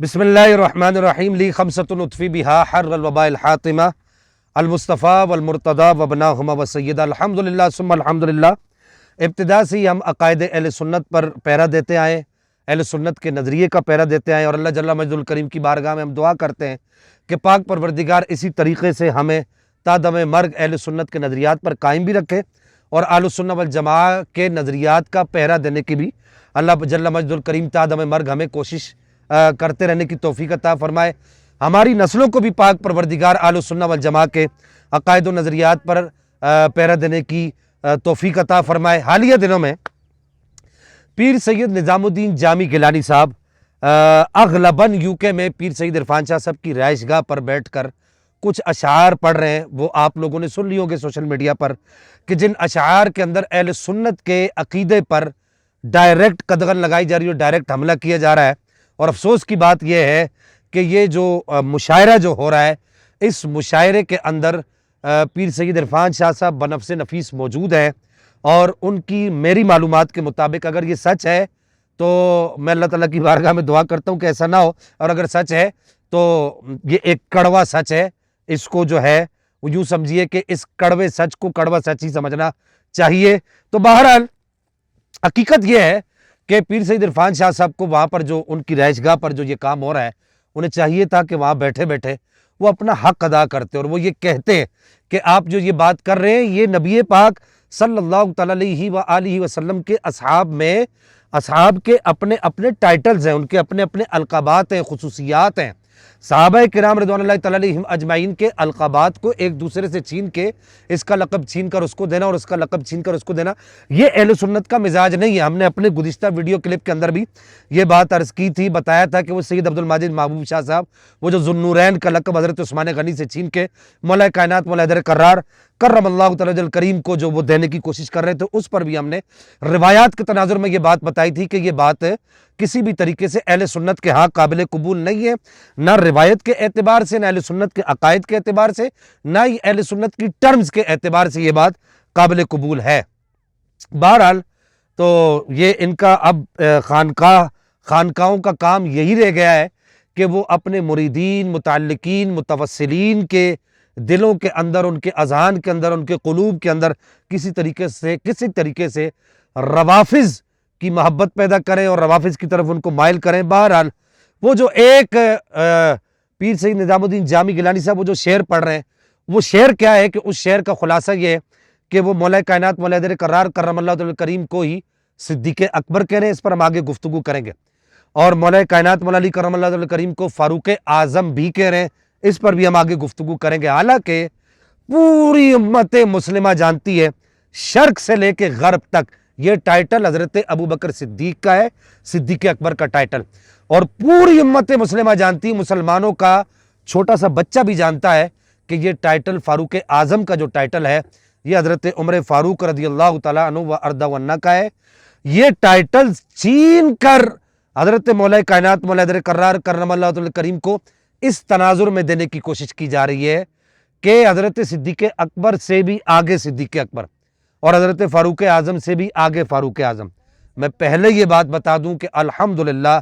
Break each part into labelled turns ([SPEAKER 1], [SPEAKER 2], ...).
[SPEAKER 1] بسم اللہ الرحمن الرحیم لی خمسۃ نطفی بہا حر الوباء الحاطمہ المصطفیٰ والمرتضیٰ وبناہما وسیدہ الحمدللہ ثم الحمدللہ۔ ابتدا سے ہی ہم عقائد اہل سنت پر پیرا دیتے آئے، اہل سنت کے نظریے کا پیرا دیتے آئے، اور اللہ جل مجد الکریم کی بارگاہ میں ہم دعا کرتے ہیں کہ پاک پروردگار اسی طریقے سے ہمیں تا دم مرگ اہل سنت کے نظریات پر قائم بھی رکھے، اور اہل سنت والجماعہ کے نظریات کا پہرا دینے کی بھی اللہ جل مجد الکریم تا دم مرگ ہمیں کوشش کرتے رہنے کی توفیق عطا فرمائے۔ ہماری نسلوں کو بھی پاک پروردگار اہل سنت والجماعہ کے عقائد و نظریات پر پہرا دینے کی توفیق عطا فرمائے۔ حالیہ دنوں میں پیر سید نظام الدین جامی گیلانی صاحب اغلباً UK میں پیر سید عرفان شاہ صاحب کی رہائش گاہ پر بیٹھ کر کچھ اشعار پڑھ رہے ہیں۔ وہ آپ لوگوں نے سن لی ہوں گے سوشل میڈیا پر کہ جن اشعار کے اندر اہل سنت کے عقیدے پر ڈائریکٹ قدغن لگائی جا رہی ہے، ڈائریکٹ حملہ کیا جا رہا ہے۔ اور افسوس کی بات یہ ہے کہ یہ جو مشاعرہ جو ہو رہا ہے، اس مشاعرے کے اندر پیر سید عرفان شاہ صاحب بنفس نفیس موجود ہیں، اور ان کی میری معلومات کے مطابق اگر یہ سچ ہے تو میں اللہ تعالیٰ کی بارگاہ میں دعا کرتا ہوں کہ ایسا نہ ہو، اور اگر سچ ہے تو یہ ایک کڑوا سچ ہے۔ اس کو جو ہے وہ یوں سمجھیے کہ اس کڑوے سچ کو کڑوا سچ ہی سمجھنا چاہیے۔ تو بہرحال حقیقت یہ ہے کہ پیر سید عرفان شاہ صاحب کو وہاں پر جو ان کی رہائش گاہ پر جو یہ کام ہو رہا ہے، انہیں چاہیے تھا کہ وہاں بیٹھے بیٹھے وہ اپنا حق ادا کرتے، اور وہ یہ کہتے کہ آپ جو یہ بات کر رہے ہیں یہ نبی پاک صلی اللہ تعالیٰ علیہ وآلہ وسلم کے اصحاب کے اپنے اپنے ٹائٹلز ہیں، ان کے اپنے اپنے القابات ہیں، خصوصیات ہیں۔ صحابہ کرام رضوان اللہ تعالیٰ علیہم اجمعین کے القابات کو ایک دوسرے سے چھین کے اس کا لقب چھین کر اس کو دینا، اور اس کا لقب چھین کر اس کو دینا، یہ اہل سنت کا مزاج نہیں ہے۔ ہم نے اپنے گزشتہ ویڈیو کلپ کے اندر بھی یہ بات عرض کی تھی، بتایا تھا کہ وہ سید عبد الماجد محبوب شاہ صاحب، وہ جو ذو النورین کا لقب حضرت عثمان غنی سے چھین کے مولا کائنات مولا حیدر کرار کرم اللہ تعالیٰ جل کریم کو جو وہ دینے کی کوشش کر رہے تھے، اس پر بھی ہم نے روایات کے تناظر میں یہ بات بتائی تھی کہ یہ بات کسی بھی طریقے سے اہل سنت کے ہاں قابل قبول نہیں ہے، نہ روایت کے اعتبار سے، نہ اہل سنت کے عقائد کے اعتبار سے، نہ ہی اہل سنت کی ٹرمز کے اعتبار سے یہ بات قابل قبول ہے۔ بہرحال تو یہ ان کا اب خانقاہوں کا کام یہی رہ گیا ہے کہ وہ اپنے مریدین، متعلقین، متوسلین کے دلوں کے اندر، ان کے اذہان کے اندر، ان کے قلوب کے اندر کسی طریقے سے روافظ کی محبت پیدا کریں اور روافظ کی طرف ان کو مائل کریں۔ بہرحال وہ جو ایک پیر سید نظام الدین جامی گیلانی صاحب وہ جو شعر پڑھ رہے ہیں، وہ شعر کیا ہے کہ اس شعر کا خلاصہ یہ ہے کہ وہ مولا کائنات مولا حیدر کرار کرم اللہ تعالی کریم کو ہی صدیق اکبر کہہ رہے ہیں۔ اس پر ہم آگے گفتگو کریں گے۔ اور مولا کائنات مولا علی کرم اللہ تعالی کریم کو فاروق اعظم بھی کہہ رہے ہیں، اس پر بھی ہم آگے گفتگو کریں گے۔ حالانکہ پوری امت مسلمہ جانتی ہے، شرق سے لے کے غرب تک، یہ ٹائٹل حضرت ابوبکر صدیق کا ہے، صدیق اکبر کا ٹائٹل، اور پوری امت مسلمہ جانتی ہے، مسلمانوں کا چھوٹا سا بچہ بھی جانتا ہے کہ یہ ٹائٹل فاروق اعظم کا جو ٹائٹل ہے یہ حضرت عمر فاروق رضی اللہ تعالیٰ عنہ و ارضہ عنہ کا ہے۔ یہ ٹائٹل چھین کر حضرت مولا کائنات مولا حیدر کرار کرم اللہ تعالی کریم کو اس تناظر میں دینے کی کوشش کی جا رہی ہے کہ حضرت صدیق اکبر سے بھی آگے صدیق اکبر، اور حضرت فاروق اعظم سے بھی آگے فاروق اعظم۔ میں پہلے یہ بات بتا دوں کہ الحمدللہ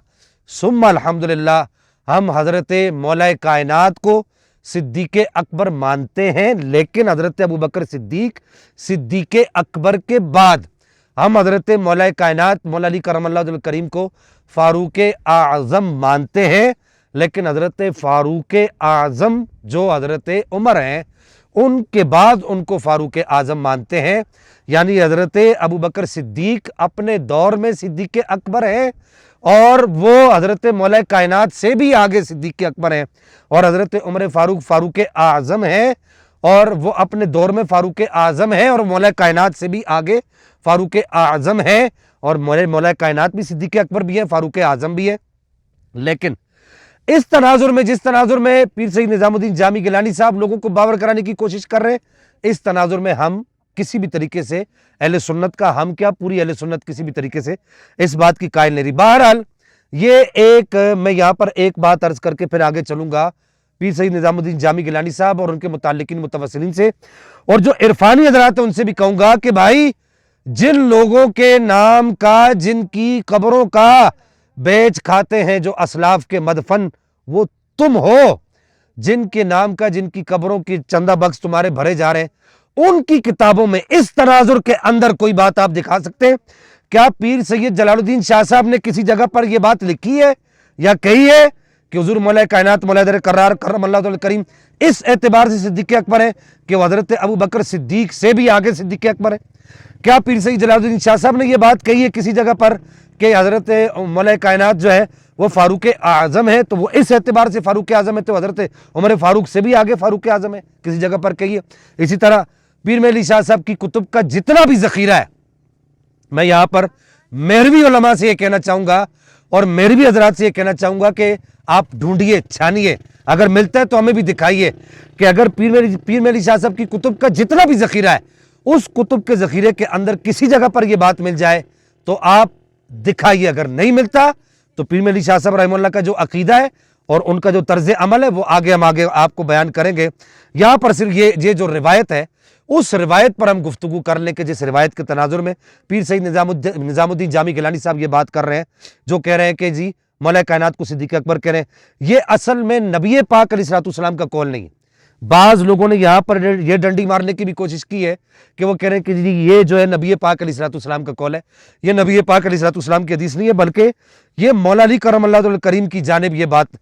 [SPEAKER 1] ثم الحمدللہ ہم حضرت مولا کائنات کو صدیق اکبر مانتے ہیں، لیکن حضرت ابوبکر صدیق اکبر کے بعد ہم حضرت مولا کائنات مولا علی کرم اللہ تعالی کریم کو فاروق اعظم مانتے ہیں، لیکن حضرت فاروق اعظم جو حضرت عمر ہیں ان کے بعد ان کو فاروق اعظم مانتے ہیں۔ یعنی حضرت ابوبکر صدیق اپنے دور میں صدیق اکبر ہیں، اور وہ حضرت مولا کائنات سے بھی آگے صدیق اکبر ہیں، اور حضرت عمر فاروق اعظم ہیں، اور وہ اپنے دور میں فاروق اعظم ہیں، اور مولا کائنات سے بھی آگے فاروق اعظم ہیں، اور مولا کائنات بھی صدیق اکبر بھی ہیں، فاروق اعظم بھی ہیں۔ لیکن اس تناظر میں، جس تناظر میں پیر سید نظام الدین جامی گیلانی صاحب لوگوں کو باور کرانے کی کوشش کر رہے ہیں، اس تناظر میں ہم کسی بھی طریقے سے اہل سنت کا، ہم کیا پوری اہل سنت کسی بھی طریقے سے اس بات کی قائل نہیں رہی۔ بہرحال یہ میں یہاں پر ایک بات عرض کر کے پھر آگے چلوں گا پیر سید نظام الدین جامی گیلانی صاحب اور ان کے متعلقین متوسلین سے، اور جو عرفانی حضرات ہیں ان سے بھی کہوں گا کہ بھائی جن لوگوں کے نام کا، جن کی قبروں کا بیچ کھاتے ہیں جو اسلاف کے مدفن وہ تم ہو، جن کے نام کا جن کی قبروں کی چندہ بکس تمہارے بھرے جا رہے ہیں، ان کی کتابوں میں اس تناظر کے اندر کوئی بات آپ دکھا سکتے ہیں؟ کیا پیر سید جلال الدین شاہ صاحب نے کسی جگہ پر یہ بات لکھی ہے یا کہی ہے کہ حضور مولا کائنات مولا در قرار کرم اللہ تعالی کریم اس اعتبار سے صدیق اکبر ہے کہ وہ حضرت ابو بکر صدیق سے بھی آگے صدیق اکبر ہے؟ کیا پیر سید جلال الدین شاہ صاحب نے یہ بات کہی ہے کسی جگہ پر کہ حضرت مولا کائنات جو ہے وہ فاروق اعظم ہے، تو وہ اس اعتبار سے فاروق اعظم ہے تو حضرت عمر فاروق سے بھی آگے فاروق اعظم ہے؟ کسی جگہ پر کہی ہے؟ اسی طرح پیر مہدی شاہ صاحب کی کتب کا جتنا بھی ذخیرہ ہے، میں یہاں پر مہروی علماء سے یہ کہنا چاہوں گا اور مہروی حضرات سے یہ کہنا چاہوں گا کہ آپ ڈھونڈیے، چھانیے، اگر ملتا ہے تو ہمیں بھی دکھائیے کہ اگر پیر مہدی شاہ صاحب کی کتب کا جتنا بھی ذخیرہ ہے اس کتب کے ذخیرے کے اندر کسی جگہ پر یہ بات مل جائے تو آپ دکھائیے، اگر نہیں ملتا تو پیر مہدی شاہ صاحب رحمہ اللہ کا جو عقیدہ ہے اور ان کا جو طرز عمل ہے وہ ہم آگے آپ کو بیان کریں گے۔ یہاں پر صرف یہ جو روایت ہے اس روایت پر ہم گفتگو کر لیں کہ جس روایت کے تناظر میں پیر سید نظام الدین جامی گیلانی صاحب یہ بات کر رہے ہیں، جو کہہ رہے ہیں کہ جی مولا کائنات کو صدیق اکبر کہہ رہے ہیں، یہ اصل میں نبی پاک علیہ الصلوۃ والسلام کا قول نہیں ہے۔ بعض لوگوں نے یہاں پر یہ ڈنڈی مارنے کی بھی کوشش کی ہے کہ وہ کہہ رہے ہیں کہ جی یہ جو ہے نبی پاک علیہ الصلوۃ والسلام کا قول ہے، یہ نبی پاک علیہ الصلوۃ والسلام کی حدیث نہیں ہے، بلکہ یہ مولا علی کرم اللہ تعالی کریم کی جانب یہ بات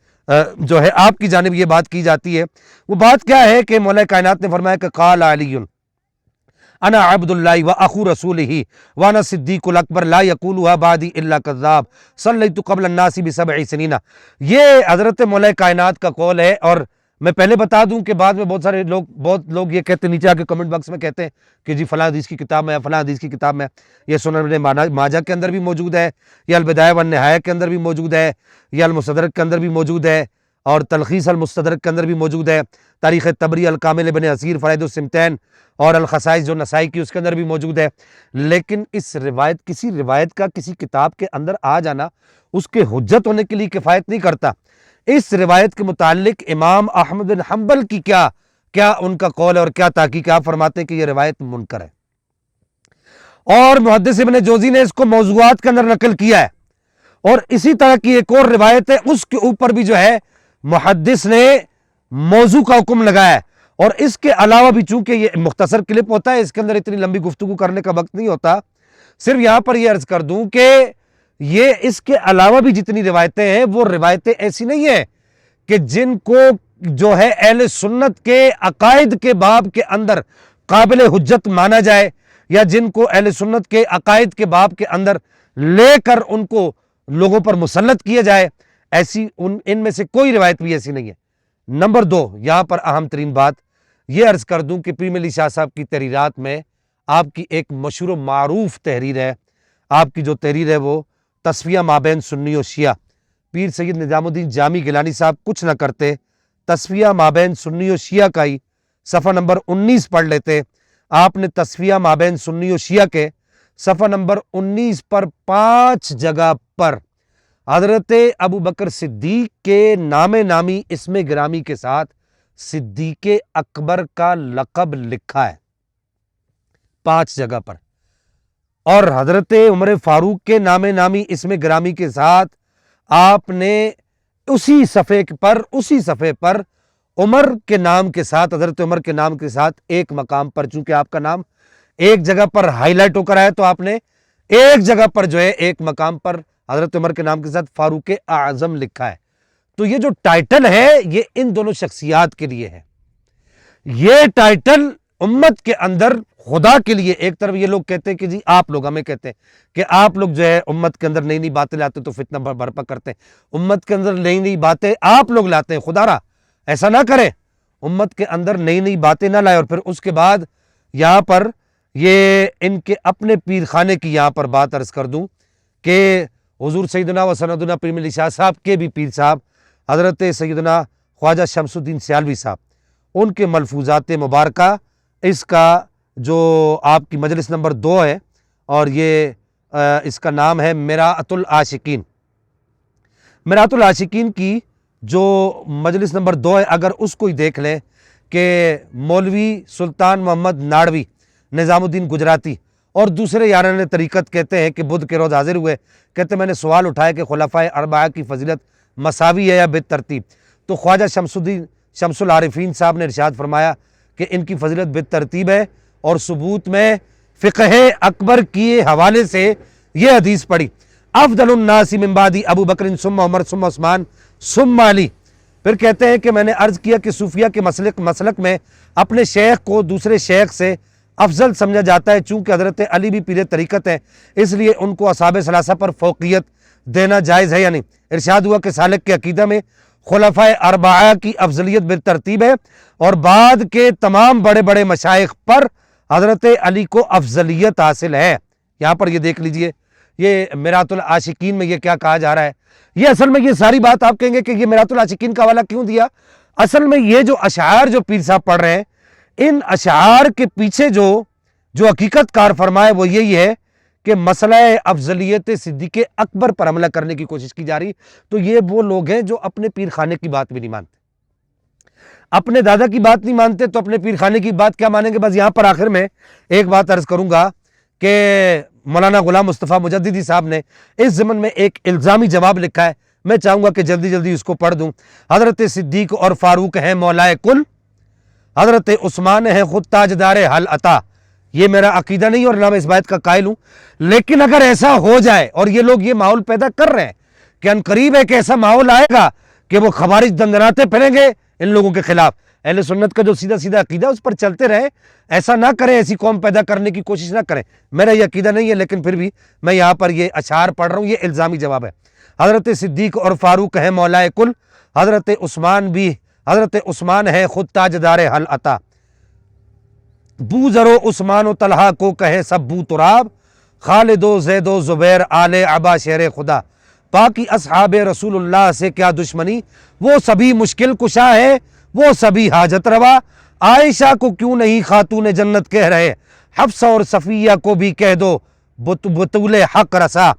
[SPEAKER 1] جو ہے آپ کی جانب یہ بات کی جاتی ہے۔ وہ بات کیا ہے کہ مولا کائنات نے فرمایا کہ قال علی انا عبد اللہ و اخو رسولہ وانا صدیق الاکبر لا یقولها بعدی الا کذاب صلیت قبل الناس بسبع سنین۔ یہ حضرت مولا کائنات کا قول ہے، اور میں پہلے بتا دوں کہ بعد میں بہت لوگ یہ کہتے ہیں، نیچے آ کے کمنٹ باکس میں کہتے ہیں کہ جی فلاں حدیث کی کتاب میں فلاں حدیث کی کتاب میں، یہ سنن ابن ماجہ کے اندر بھی موجود ہے، یا البدایہ والنہایہ کے اندر بھی موجود ہے، یا المستدرک کے اندر بھی موجود ہے، اور تلخیص المستدرک کے اندر بھی موجود ہے، تاریخ طبری الکامل ابن اسیر فرائد السمتین اور الخصائص جو نسائی کی اس کے اندر بھی موجود ہے۔ لیکن اس روایت کسی روایت کا کسی کتاب کے اندر آ جانا اس کے حجت ہونے کے لیے کفایت نہیں کرتا۔ اس روایت کے متعلق امام احمد بن حنبل کی کیا ان کا قول ہے اور کیا تحقیق؟ آپ فرماتے ہیں کہ یہ روایت منکر ہے، اور محدث ابن جوزی نے اس کو موضوعات کے اندر نقل کیا ہے، اور اسی طرح کی ایک اور روایت ہے اس کے اوپر بھی جو ہے محدث نے موضوع کا حکم لگایا ہے۔ اور اس کے علاوہ بھی چونکہ یہ مختصر کلپ ہوتا ہے، اس کے اندر اتنی لمبی گفتگو کرنے کا وقت نہیں ہوتا، صرف یہاں پر یہ عرض کر دوں کہ یہ اس کے علاوہ بھی جتنی روایتیں ہیں وہ روایتیں ایسی نہیں ہیں کہ جن کو جو ہے اہل سنت کے عقائد کے باب کے اندر قابل حجت مانا جائے، یا جن کو اہل سنت کے عقائد کے باب کے اندر لے کر ان کو لوگوں پر مسلط کیا جائے، ایسی ان میں سے کوئی روایت بھی ایسی نہیں ہے۔ نمبر 2، یہاں پر اہم ترین بات یہ عرض کر دوں کہ پیر مہدی شاہ صاحب کی تحریرات میں آپ کی ایک مشہور و معروف تحریر ہے، آپ کی جو تحریر ہے وہ تصفیہ مابین سنی و شیعہ۔ پیر سید نظام الدین جامی گیلانی صاحب کچھ نہ کرتے، تصفیہ مابین سنی و شیعہ کا ہی صفحہ نمبر 19 پڑھ لیتے۔ آپ نے تصفیہ مابین سنی و شیعہ کے صفحہ نمبر 19 پر 5 جگہ پر حضرت ابو بکر صدیق کے نام نامی اسم گرامی کے ساتھ صدیق اکبر کا لقب لکھا ہے، 5 جگہ پر، اور حضرت عمر فاروق کے نام نامی اسم گرامی کے ساتھ آپ نے اسی صفحے پر عمر کے نام کے ساتھ، حضرت عمر کے نام کے ساتھ ایک مقام پر، چونکہ آپ کا نام ایک جگہ پر ہائی لائٹ ہو کر آیا تو آپ نے ایک جگہ پر جو ہے ایک مقام پر حضرت عمر کے نام کے ساتھ فاروق اعظم لکھا ہے۔ تو یہ جو ٹائٹل ہے یہ ان دونوں شخصیات کے لیے ہے، یہ ٹائٹل امت کے اندر خدا کے لیے۔ ایک طرف یہ لوگ کہتے ہیں کہ جی آپ لوگ ہمیں کہتے ہیں کہ آپ لوگ جو ہے امت کے اندر نئی نئی باتیں لاتے تو فتنہ برپا کرتے ہیں، امت کے اندر نئی نئی باتیں آپ لوگ لاتے ہیں، خدا را ایسا نہ کریں، امت کے اندر نئی نئی باتیں نہ لائے۔ اور پھر اس کے بعد یہاں پر یہ ان کے اپنے پیر خانے کی یہاں پر بات عرض کر دوں کہ حضور سیدنا و سندنا پیر مہدی شاہ صاحب کے بھی پیر صاحب حضرت سیدنا خواجہ شمس الدین سیالوی صاحب، ان کے ملفوظات مبارکہ، اس کا جو آپ کی مجلس نمبر 2 ہے، اور یہ اس کا نام ہے میراۃ العاشقین۔ میراۃ العاشقین کی جو مجلس نمبر 2 ہے، اگر اس کو ہی دیکھ لیں کہ مولوی سلطان محمد ناڑوی نظام الدین گجراتی اور دوسرے یاران طریقت کہتے ہیں کہ بدھ کے روز حاضر ہوئے، کہتے میں نے سوال اٹھایا کہ خلفائے اربعہ کی فضیلت مساوی ہے یا بالترتیب، تو خواجہ شمس العارفین صاحب نے ارشاد فرمایا کہ ان کی فضیلت بالترتیب ہے، اور ثبوت میں فقہ اکبر کے حوالے سے یہ حدیث پڑھی، افضل الناس من بعدی ابو بکر ثم عمر ثم عثمان ثم علی۔ پھر کہتے ہیں کہ میں نے عرض کیا کہ صوفیہ کے مسلک میں اپنے شیخ کو دوسرے شیخ سے افضل سمجھا جاتا ہے، چونکہ حضرت علی بھی پیر طریقت ہے، اس لیے ان کو اصحاب ثلاثہ پر فوقیت دینا جائز ہے یا نہیں۔ ارشاد ہوا کہ سالک کے عقیدہ میں خلفائے اربعہ کی افضلیت بالترتیب ہے، اور بعد کے تمام بڑے بڑے مشائخ پر حضرت علی کو افضلیت حاصل ہے۔ یہاں پر یہ دیکھ لیجئے، یہ میرات العاشقین میں یہ کیا کہا جا رہا ہے۔ یہ اصل میں یہ ساری بات آپ کہیں گے کہ یہ میرات العاشقین کا حوالہ کیوں دیا؟ اصل میں یہ جو اشعار جو پیر صاحب پڑھ رہے ہیں، ان اشعار کے پیچھے جو حقیقت کار فرمائے وہ یہی ہے کہ مسئلہ افضلیت صدیق اکبر پر حملہ کرنے کی کوشش کی جا رہی۔ تو یہ وہ لوگ ہیں جو اپنے پیر خانے کی بات بھی نہیں مانتے، اپنے دادا کی بات نہیں مانتے، تو اپنے پیر خانے کی بات کیا مانیں گے؟ بس یہاں پر آخر میں ایک بات عرض کروں گا کہ مولانا غلام مصطفیٰ مجددی صاحب نے اس ضمن میں ایک الزامی جواب لکھا ہے، میں چاہوں گا کہ جلدی جلدی اس کو پڑھ دوں۔ حضرت صدیق اور فاروق ہیں مولائے کل، حضرت عثمان ہیں خود تاجدار حل عطا۔ یہ میرا عقیدہ نہیں اور نہ میں اس بات کا قائل ہوں، لیکن اگر ایسا ہو جائے اور یہ لوگ یہ ماحول پیدا کر رہے ہیں کہ عنقریب ایک ایسا ماحول آئے گا کہ وہ خوارج دندناتے پھریں گے ان لوگوں کے خلاف، اہل سنت کا جو سیدھا سیدھا عقیدہ اس پر چلتے رہیں، ایسا نہ کریں، ایسی قوم پیدا کرنے کی کوشش نہ کریں۔ میرا یہ عقیدہ نہیں ہے، لیکن پھر بھی میں یہاں پر یہ اشعار پڑھ رہا ہوں، یہ الزامی جواب ہے۔ حضرت صدیق اور فاروق ہیں مولائے کل، حضرت عثمان ہے خود تاجدار حل عطا، بو ذر و عثمان و طلحہ کو کہے سب بو تراب، خالد و زید و زبیر آل عبا شیر خدا، باقی اصحاب رسول اللہ سے کیا دشمنی، وہ سبھی مشکل کشا ہے، وہ سبھی حاجت روا، عائشہ کو کیوں نہیں خاتون جنت کہہ رہے، حفصہ اور صفیہ کو بھی کہہ دو بطول حق رسا،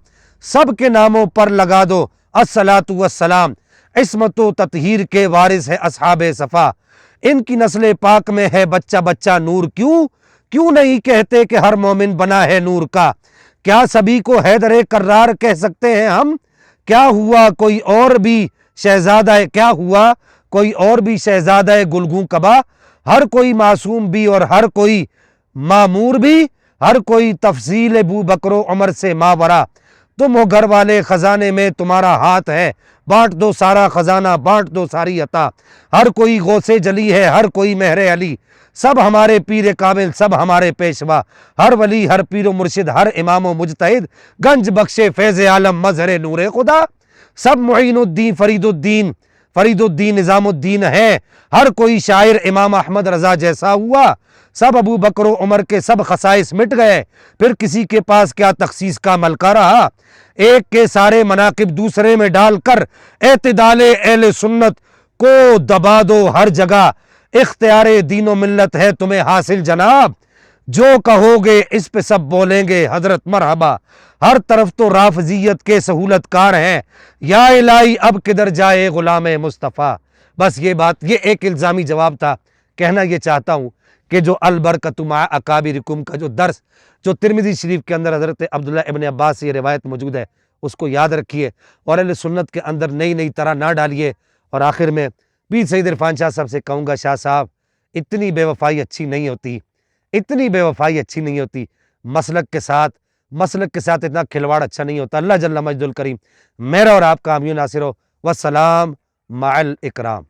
[SPEAKER 1] سب کے ناموں پر لگا دو الصلاۃ والسلام، عصمت و تطہیر کے وارث ہے اصحاب صفا، ان کی نسل پاک میں ہے بچہ بچہ نور، کیوں نہیں کہتے کہ ہر مومن بنا ہے نور کا، کیا سبھی کو حیدر کرار کہہ سکتے ہیں ہم، کیا ہوا کوئی اور بھی شہزادہ گلگوں کبا، ہر کوئی معصوم بھی اور ہر کوئی معمور بھی، ہر کوئی تفضیل ابو بکر و عمر سے ماورا، تم ہو گھر والے خزانے میں تمہارا ہاتھ ہے، بانٹ دو سارا خزانہ بانٹ دو ساری عطا، ہر کوئی غوث جلی ہے ہر کوئی مہر علی، سب ہمارے پیر کامل سب ہمارے پیشوا، ہر ولی ہر پیر و مرشد ہر امام و مجتہد، گنج بخشے فیض عالم مظہر نور خدا، سب معین الدین فرید الدین نظام الدین ہے، ہر کوئی شاعر امام احمد رضا جیسا ہوا، سب ابو بکر و عمر کے سب خصائص مٹ گئے، پھر کسی کے پاس کیا تخصیص کا ملکہ رہا، ایک کے سارے مناقب دوسرے میں ڈال کر اعتدال اہل سنت کو دبا دو ہر جگہ، اختیار دین و ملت ہے تمہیں حاصل جناب، جو کہو گے اس پہ سب بولیں گے حضرت مرحبا، ہر طرف تو رافضیت کے سہولت کار ہیں، یا الہی اب کدھر جائے غلام مصطفیٰ۔ بس یہ ایک الزامی جواب تھا۔ کہنا یہ چاہتا ہوں کہ جو البرکۃ مع اکابرکم کا جو درس جو ترمذی شریف کے اندر حضرت عبداللہ ابن عباس سے یہ روایت موجود ہے، اس کو یاد رکھیے اور اہل سنت کے اندر نئی طرح نہ ڈالیے۔ اور آخر میں پیر سید عرفان شاہ صاحب سے کہوں گا، شاہ صاحب اتنی بے وفائی اچھی نہیں ہوتی، مسلک کے ساتھ اتنا کھلواڑ اچھا نہیں ہوتا۔ اللہ جل مجد الکریم میرا اور آپ کا حامی و ناصر ہو، والسلام مع الاکرام۔